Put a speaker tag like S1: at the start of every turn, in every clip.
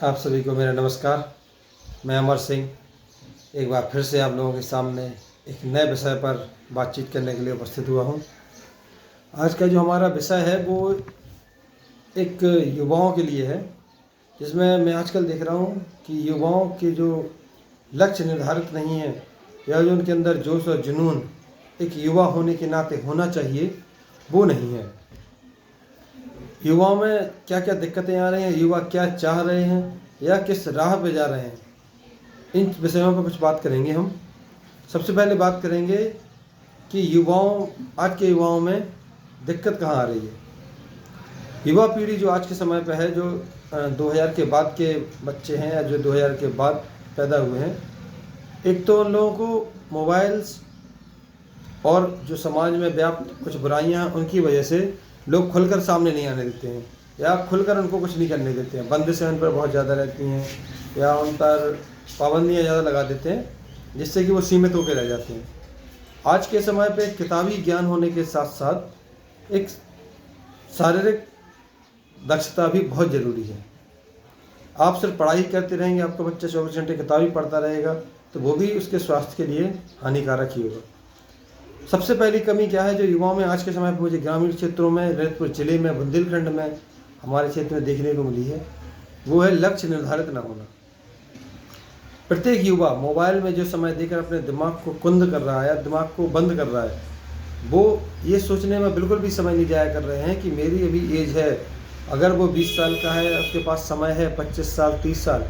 S1: आप सभी को मेरा नमस्कार। मैं अमर सिंह एक बार फिर से आप लोगों के सामने एक नए विषय पर बातचीत करने के लिए उपस्थित हुआ हूँ। आज का जो हमारा विषय है वो एक युवाओं के लिए है, जिसमें मैं आजकल देख रहा हूँ कि युवाओं के जो लक्ष्य निर्धारित नहीं है या जो उनके अंदर जोश और जुनून एक युवा होने के नाते होना चाहिए वो नहीं है। युवाओं में क्या क्या दिक्कतें आ रही हैं, युवा क्या चाह रहे हैं या किस राह पे जा रहे हैं, इन विषयों पर कुछ बात करेंगे हम। सबसे पहले बात करेंगे कि आज के युवाओं में दिक्कत कहाँ आ रही है। युवा पीढ़ी जो आज के समय पे है, जो 2000 के बाद के बच्चे हैं या जो 2000 के बाद पैदा हुए हैं, एक तो उन लोगों को मोबाइल्स और जो समाज में व्याप्त कुछ बुराइयां हैं उनकी वजह से लोग खुलकर सामने नहीं आने देते हैं या खुलकर उनको कुछ नहीं करने देते हैं। बंदिशें उन पर बहुत ज़्यादा रहती हैं या उन पर पाबंदियाँ ज़्यादा लगा देते हैं, जिससे कि वो सीमित होकर रह जाते हैं। आज के समय पे किताबी ज्ञान होने के साथ साथ एक शारीरिक दक्षता भी बहुत ज़रूरी है। आप सिर्फ पढ़ाई करते रहेंगे, आपका बच्चा 24 घंटे किताब ही पढ़ता रहेगा, तो वो भी उसके स्वास्थ्य के लिए हानिकारक ही होगा। सबसे पहली कमी क्या है जो युवाओं में आज के समय पर मुझे ग्रामीण क्षेत्रों में, ललितपुर जिले में, बुंदेलखंड में, हमारे क्षेत्र में देखने को मिली है, वो है लक्ष्य निर्धारित न होना। प्रत्येक युवा मोबाइल में जो समय देकर अपने दिमाग को कुंद कर रहा है या दिमाग को बंद कर रहा है, वो ये सोचने में बिल्कुल भी समय नहीं जाया कर रहे हैं कि मेरी अभी एज है। अगर वो 20 साल का है, उसके पास समय है 25 साल 30 साल,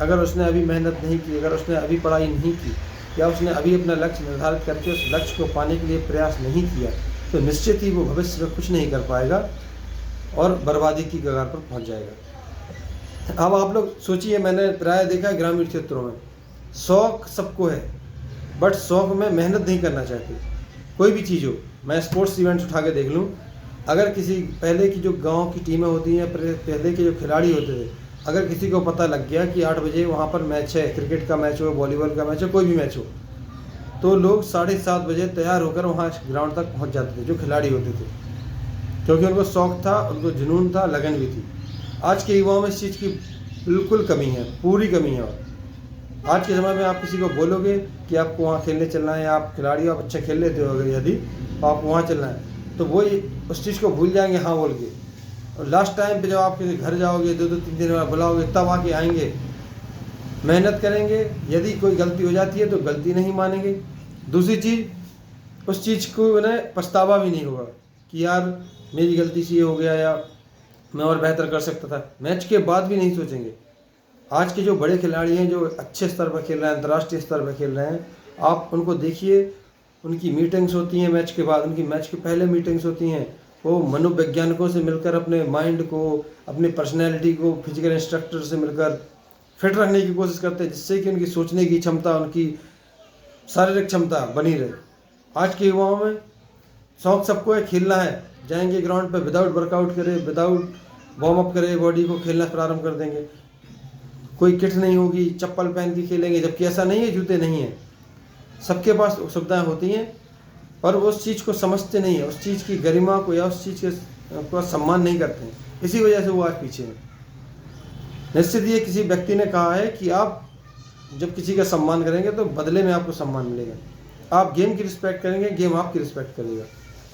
S1: अगर उसने अभी मेहनत नहीं की, अगर उसने अभी पढ़ाई नहीं की या उसने अभी अपना लक्ष्य निर्धारित करके उस लक्ष्य को पाने के लिए प्रयास नहीं किया, तो निश्चित ही वो भविष्य में कुछ नहीं कर पाएगा और बर्बादी की कगार पर पहुंच जाएगा। अब आप लोग सोचिए, मैंने प्राय देखा है ग्रामीण क्षेत्रों में शौक सबको है, बट शौक में मेहनत नहीं करना चाहते। कोई भी चीज़ हो, मैं स्पोर्ट्स इवेंट्स उठा के देख लूँ, अगर किसी पहले की जो गांव की टीमें होती हैं, पहले के जो खिलाड़ी होते थे, अगर किसी को पता लग गया कि 8 बजे वहाँ पर मैच है, क्रिकेट का मैच हो, वॉलीबॉल का मैच हो, कोई भी मैच हो, तो लोग 7:30 बजे तैयार होकर वहाँ ग्राउंड तक पहुँच जाते थे जो खिलाड़ी होते थे, क्योंकि उनको शौक़ था, उनको जुनून था, लगन भी थी। आज के युवाओं में इस चीज़ की बिल्कुल कमी है, पूरी कमी है। और आज के समय में आप किसी को बोलोगे कि आपको वहाँ खेलने चलना है, आप खिलाड़ी आप अच्छा खेल लेते हो अगर यदि, तो आप वहाँ चलना है, तो वो उस चीज़ को भूल जाएंगे हाँ बोल के। और लास्ट टाइम पे जब आप किसी घर जाओगे, 2-3 दिन बाद बुलाओगे, तब आके आएंगे, मेहनत करेंगे, यदि कोई गलती हो जाती है तो गलती नहीं मानेंगे। दूसरी चीज़, उस चीज़ को उन्हें पछतावा भी नहीं होगा कि यार मेरी गलती से ये हो गया या मैं और बेहतर कर सकता था। मैच के बाद भी नहीं सोचेंगे। आज के जो बड़े खिलाड़ी हैं, जो अच्छे स्तर पर खेल रहे हैं, अंतर्राष्ट्रीय स्तर पर खेल रहे हैं, आप उनको देखिए, उनकी मीटिंग्स होती हैं मैच के बाद, उनकी मैच के पहले मीटिंग्स होती हैं। वो मनोवैज्ञानिकों से मिलकर अपने माइंड को, अपनी पर्सनैलिटी को फिजिकल इंस्ट्रक्टर से मिलकर फिट रखने की कोशिश करते हैं, जिससे कि उनकी सोचने की क्षमता, उनकी शारीरिक क्षमता बनी रहे। आज के युवाओं में शौक सबको है, खेलना है, जाएंगे ग्राउंड पर, विदाउट वर्कआउट करे, विदाउट वार्म अप करे बॉडी को, खेलना प्रारंभ कर देंगे। कोई किट नहीं होगी, चप्पल पहन के खेलेंगे, जबकि ऐसा नहीं है, जूते नहीं हैं, सबके पास सुविधाएं होती हैं, पर उस चीज़ को समझते नहीं है, उस चीज़ की गरिमा को या उस चीज़ को सम्मान नहीं करते हैं। इसी वजह से वो आज पीछे हैं। निश्चित ये किसी व्यक्ति ने कहा है कि आप जब किसी का सम्मान करेंगे तो बदले में आपको सम्मान मिलेगा। आप गेम की रिस्पेक्ट करेंगे, गेम आपकी रिस्पेक्ट करेगा।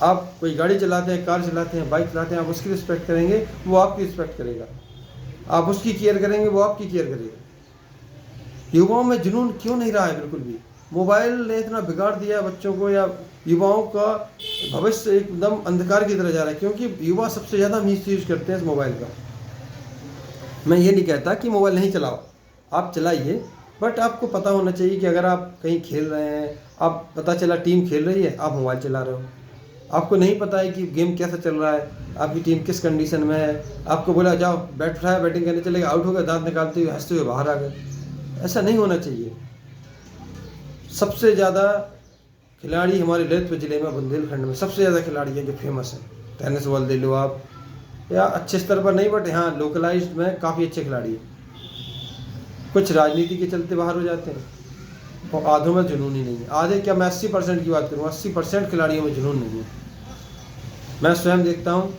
S1: आप कोई गाड़ी चलाते हैं, कार चलाते हैं, बाइक चलाते हैं, आप उसकी रिस्पेक्ट करेंगे, वो आपकी रिस्पेक्ट करेगा। आप उसकी केयर करेंगे, वो आपकी केयर करेगा। युवाओं में जुनून क्यों नहीं रहा है बिल्कुल भी? मोबाइल ने इतना बिगाड़ दिया है बच्चों को, या युवाओं का भविष्य एकदम अंधकार की तरह जा रहा है, क्योंकि युवा सबसे ज़्यादा मिसयूज करते हैं इस मोबाइल का। मैं ये नहीं कहता कि मोबाइल नहीं चलाओ, आप चलाइए, बट आपको पता होना चाहिए कि अगर आप कहीं खेल रहे हैं, आप पता चला टीम खेल रही है, आप मोबाइल चला रहे हो, आपको नहीं पता है कि गेम कैसा चल रहा है, आपकी टीम किस कंडीशन में है, आपको बोला जाओ बैट उठाया, बैटिंग करने चले गए, आउट हो गए, दांत निकालते हुए हंसते हुए बाहर आ गए। ऐसा नहीं होना चाहिए। सबसे ज़्यादा खिलाड़ी हमारे ललितपुर जिले में, बुंदेलखंड में सबसे ज़्यादा खिलाड़ी हैं जो फेमस हैं। टेनिस बॉल ले लो आप, या अच्छे स्तर पर नहीं, बट यहाँ लोकलाइज्ड में काफ़ी अच्छे खिलाड़ी हैं। कुछ राजनीति के चलते बाहर हो जाते हैं, और आधों में जुनून ही नहीं है। आधे क्या, मैं 80% की बात करूँ, 80% खिलाड़ियों में जुनून नहीं है। मैं स्वयं देखता हूँ,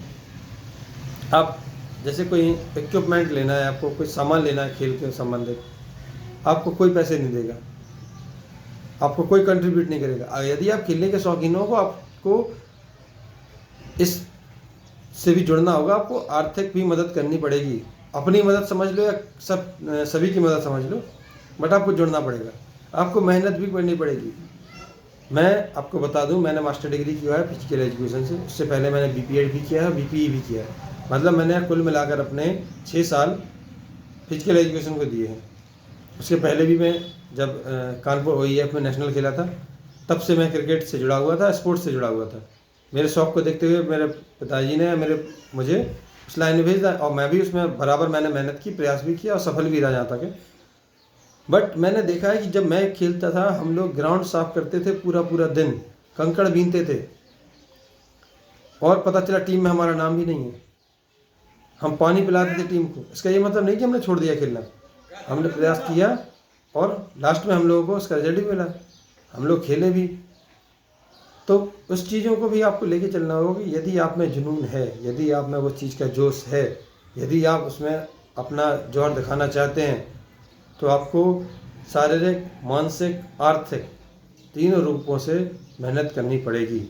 S1: आप जैसे कोई इक्विपमेंट लेना है, आपको कोई सामान लेना है खेल के संबंधित, आपको कोई पैसे नहीं देगा, आपको कोई कंट्रीब्यूट नहीं करेगा। यदि आप खेलने के शौकीन हो, आपको इस से भी जुड़ना होगा, आपको आर्थिक भी मदद करनी पड़ेगी। अपनी मदद समझ लो या सभी की मदद समझ लो, बट आपको जुड़ना पड़ेगा, आपको मेहनत भी करनी पड़ेगी। मैं आपको बता दूं, मैंने मास्टर डिग्री किया है फिजिकल एजुकेशन से। उससे पहले मैंने बीपीएड भी किया है, बीपीई भी किया है। मतलब मैंने कुल मिलाकर अपने 6 साल फिजिकल एजुकेशन को दिए हैं। उसके पहले भी मैं जब कानपुर OEF में नेशनल खेला था, तब से मैं क्रिकेट से जुड़ा हुआ था, स्पोर्ट्स से जुड़ा हुआ था। मेरे शौक़ को देखते हुए मेरे पिताजी ने मुझे उस लाइन में भेजा, और मैं भी उसमें बराबर मैंने मेहनत की, प्रयास भी किया और सफल भी रहा यहाँ तक। बट मैंने देखा है कि जब मैं खेलता था, हम लोग ग्राउंड साफ करते थे, पूरा पूरा दिन कंकड़ बीनते थे, और पता चला टीम में हमारा नाम भी नहीं है। हम पानी पिलाते थे टीम को। इसका ये मतलब नहीं कि हमने छोड़ दिया खेलना, हमने प्रयास किया और लास्ट में हम लोगों को उसका रिजल्ट भी मिला, हम लोग खेले भी। तो उस चीज़ों को भी आपको लेके चलना होगा कि यदि आप में जुनून है, यदि आप में वो चीज़ का जोश है, यदि आप उसमें अपना जौहर दिखाना चाहते हैं, तो आपको शारीरिक, मानसिक, आर्थिक तीनों रूपों से मेहनत करनी पड़ेगी।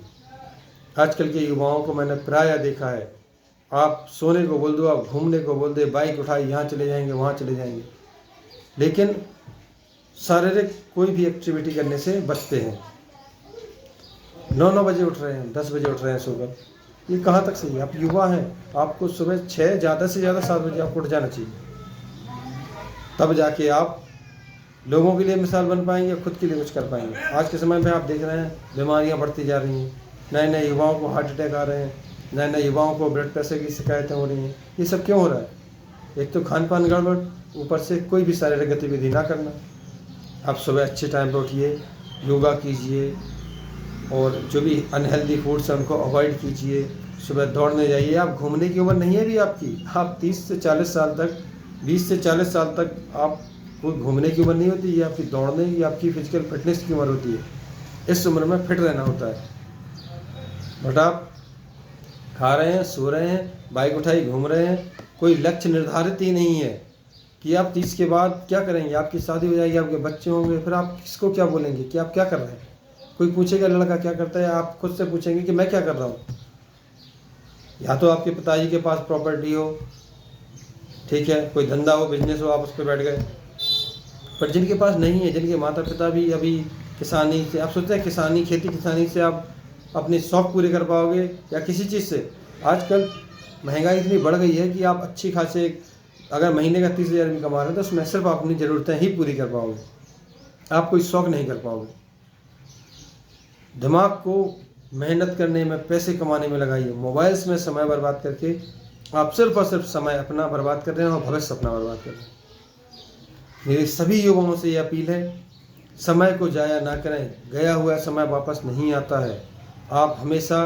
S1: आजकल के युवाओं को मैंने प्रायः देखा है, आप सोने को बोल दो, आप घूमने को बोल दे, बाइक उठाई यहाँ चले जाएंगे, वहाँ चले जाएंगे, लेकिन शारीरिक कोई भी एक्टिविटी करने से बचते हैं। 9 बजे उठ रहे हैं, 10 बजे उठ रहे हैं सुबह, ये कहाँ तक सही है? आप युवा हैं, आपको सुबह 6 ज़्यादा से ज़्यादा 7 बजे आपको उठ जाना चाहिए, तब जाके आप लोगों के लिए मिसाल बन पाएंगे, खुद के लिए कुछ कर पाएंगे। आज के समय में आप देख रहे हैं बीमारियां बढ़ती जा रही हैं, नए नए युवाओं को हार्ट अटैक आ रहे हैं, नए नए युवाओं को ब्लड प्रेशर की शिकायतें हो रही हैं। ये सब क्यों हो रहा है? एक तो खान पान गड़बड़, ऊपर से कोई भी शारीरिक गतिविधि ना करना। आप सुबह अच्छे टाइम पर उठिए, योगा कीजिए, और जो भी अनहेल्दी फूड्स हैं उनको अवॉइड कीजिए। सुबह दौड़ने जाइए। आप घूमने की उम्र नहीं है अभी आपकी, आप 30 से 40 साल तक, 20 से 40 साल तक आप कोई घूमने की उम्र नहीं होती, ये आपकी दौड़ने की, आपकी फिजिकल फिटनेस की उम्र होती है। इस उम्र में फिट रहना होता है, बट आप खा रहे हैं, सो रहे हैं, बाइक उठाई घूम रहे हैं, कोई लक्ष्य निर्धारित ही नहीं है कि आप 30 के बाद क्या करेंगे। आपकी शादी हो जाएगी, आपके बच्चे होंगे, फिर आप किसको क्या बोलेंगे कि आप क्या कर रहे हैं? कोई पूछेगा लड़का क्या करता है, आप खुद से पूछेंगे कि मैं क्या कर रहा हूँ। या तो आपके पिताजी के पास प्रॉपर्टी हो, ठीक है, कोई धंधा हो, बिजनेस हो, आप उस पर बैठ गए। पर जिनके पास नहीं है, जिनके माता पिता भी अभी किसानी से, आप सोचते हैं किसानी, खेती किसानी से आप अपने शौक़ पूरे कर पाओगे या किसी चीज़ से? आजकल महंगाई इतनी बढ़ गई है कि आप अच्छी खासे अगर महीने का 30,000 भी कमा रहे हैं तो उसमें सिर्फ अपनी ज़रूरतें ही पूरी कर पाओगे, आप कोई शौक़ नहीं कर पाओगे। दिमाग को मेहनत करने में, पैसे कमाने में लगाइए। मोबाइल्स में समय बर्बाद करके आप सिर्फ और सिर्फ समय अपना बर्बाद कर रहे हैं और भविष्य अपना बर्बाद कर रहे हैं। मेरे सभी युवाओं से ये अपील है, समय को जाया ना करें, गया हुआ समय वापस नहीं आता है। आप हमेशा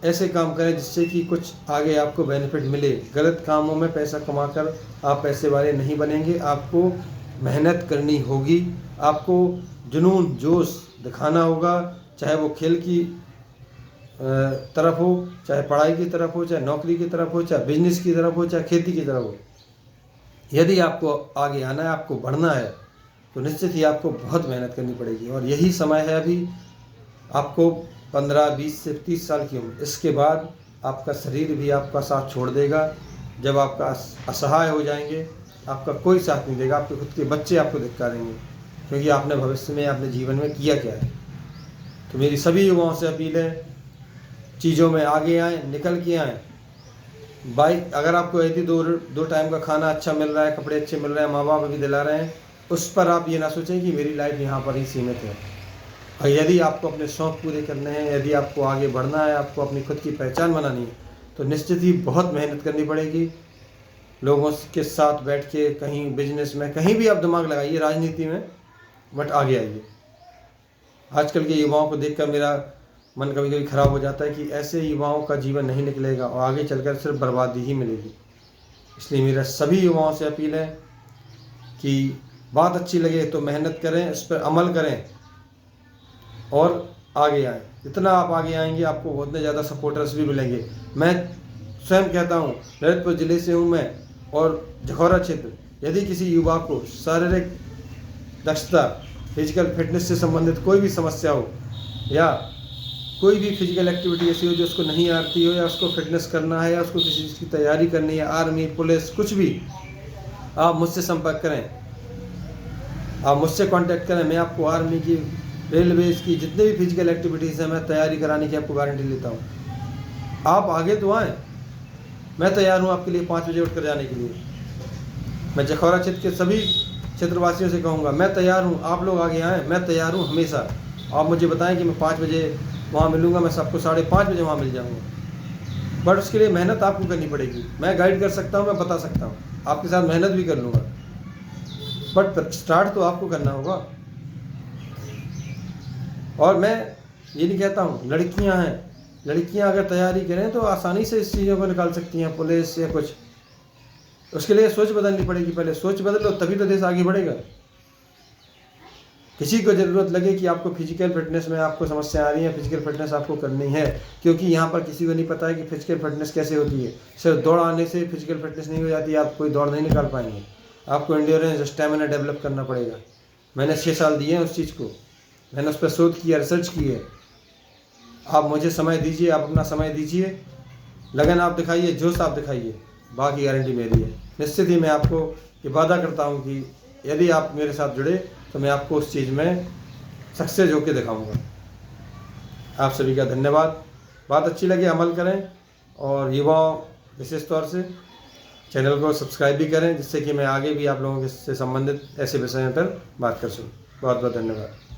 S1: ऐसे काम करें जिससे कि कुछ आगे आपको बेनिफिट मिले। गलत कामों में पैसा कमाकर आप पैसे वाले नहीं बनेंगे। आपको मेहनत करनी होगी, आपको जुनून, जोश दिखाना होगा, चाहे वो खेल की तरफ हो, चाहे पढ़ाई की तरफ हो, चाहे नौकरी की तरफ हो, चाहे बिजनेस की तरफ हो, चाहे खेती की तरफ हो। यदि आपको आगे आना है, आपको बढ़ना है, तो निश्चित ही आपको बहुत मेहनत करनी पड़ेगी। और यही समय है अभी आपको 15, 20 से 30 साल की उम्र, इसके बाद आपका शरीर भी आपका साथ छोड़ देगा। जब आपका असहाय हो जाएंगे, आपका कोई साथ नहीं देगा, आपके खुद के बच्चे आपको धिक्कारेंगे, क्योंकि आपने भविष्य में, अपने जीवन में किया क्या है। तो मेरी सभी युवाओं से अपील है, चीज़ों में आगे आएँ, निकल के आएँ। बाइक, अगर आपको यदि दो टाइम का खाना अच्छा मिल रहा है, कपड़े अच्छे मिल रहे हैं, माँ बाप भी दिला रहे हैं, उस पर आप ये ना सोचें कि मेरी लाइफ यहाँ पर ही सीमित है। और यदि आपको अपने शौक़ पूरे करने हैं, यदि आपको आगे बढ़ना है, आपको अपनी खुद की पहचान बनानी है, तो निश्चित ही बहुत मेहनत करनी पड़ेगी। लोगों के साथ बैठ के कहीं बिजनेस में, कहीं भी आप दिमाग लगाइए, राजनीति में, बट आगे आइए। आजकल के युवाओं को देखकर मेरा मन कभी कभी खराब हो जाता है कि ऐसे युवाओं का जीवन नहीं निकलेगा और आगे चलकर सिर्फ बर्बादी ही मिलेगी। इसलिए मेरा सभी युवाओं से अपील है कि बात अच्छी लगे तो मेहनत करें, इस पर अमल करें और आगे आएँ। जितना आप आगे आएंगे, आपको उतने ज़्यादा सपोर्टर्स भी मिलेंगे। मैं स्वयं कहता हूँ, ललितपुर जिले से हूँ मैं और जखौरा क्षेत्र। यदि किसी युवा को शारीरिक दक्षता, फिजिकल फिटनेस से संबंधित कोई भी समस्या हो या कोई भी फिजिकल एक्टिविटी ऐसी हो जो उसको नहीं आती हो, या उसको फिटनेस करना है, या उसको किसी चीज़ की तैयारी करनी है, आर्मी, पुलिस, कुछ भी, आप मुझसे संपर्क करें, आप मुझसे कांटेक्ट करें। मैं आपको आर्मी की, रेलवेज की, जितने भी फिजिकल एक्टिविटीज़ हैं, मैं तैयारी कराने की आपको गारंटी लेता हूँ। आप आगे तो आएँ, मैं तैयार हूँ आपके लिए 5 बजे उठकर जाने के लिए। मैं जखौरा क्षेत्र के सभी क्षेत्रवासियों से कहूँगा, मैं तैयार हूँ, आप लोग आगे आएँ, मैं तैयार हूँ हमेशा। आप मुझे बताएं कि मैं 5 बजे वहाँ मिलूँगा, मैं सबको 5:30 बजे वहाँ मिल जाऊँगा। बट उसके लिए मेहनत आपको करनी पड़ेगी। मैं गाइड कर सकता हूँ, मैं बता सकता हूँ, आपके साथ मेहनत भी कर लूँगा, बट स्टार्ट तो आपको करना होगा। और मैं ये नहीं कहता हूँ, लड़कियाँ हैं, लड़कियाँ अगर तैयारी करें तो आसानी से इस चीज़ों को निकाल सकती हैं, पुलिस या कुछ। उसके लिए सोच बदलनी पड़ेगी, पहले सोच बदलो तभी तो देश आगे बढ़ेगा। किसी को ज़रूरत लगे कि आपको फिजिकल फिटनेस में आपको समस्या आ रही है, फिजिकल फिटनेस आपको करनी है, क्योंकि यहाँ पर किसी को नहीं पता है कि फिजिकल फिटनेस कैसे होती है। सिर्फ दौड़ आने से फिजिकल फिटनेस नहीं हो जाती, आप कोई दौड़ नहीं निकाल पाएंगे। आपको एंड्योरेंस, स्टेमिना डेवलप करना पड़ेगा। मैंने 6 साल दिए हैं उस चीज़ को, मैंने उस पर शोध किया, रिसर्च की है। आप मुझे समय दीजिए, आप अपना समय दीजिए, लगन आप दिखाइए, जोश आप दिखाइए, बाकी गारंटी मेरी है। निश्चित ही मैं आपको ये वादा करता हूँ कि यदि आप मेरे साथ जुड़े तो मैं आपको उस चीज़ में सक्सेस होकर दिखाऊंगा। आप सभी का धन्यवाद। बात अच्छी लगे अमल करें, और युवाओं विशेष तौर से चैनल को सब्सक्राइब भी करें, जिससे कि मैं आगे भी आप लोगों से संबंधित ऐसे विषयों पर बात कर सकूँ। बहुत बहुत धन्यवाद।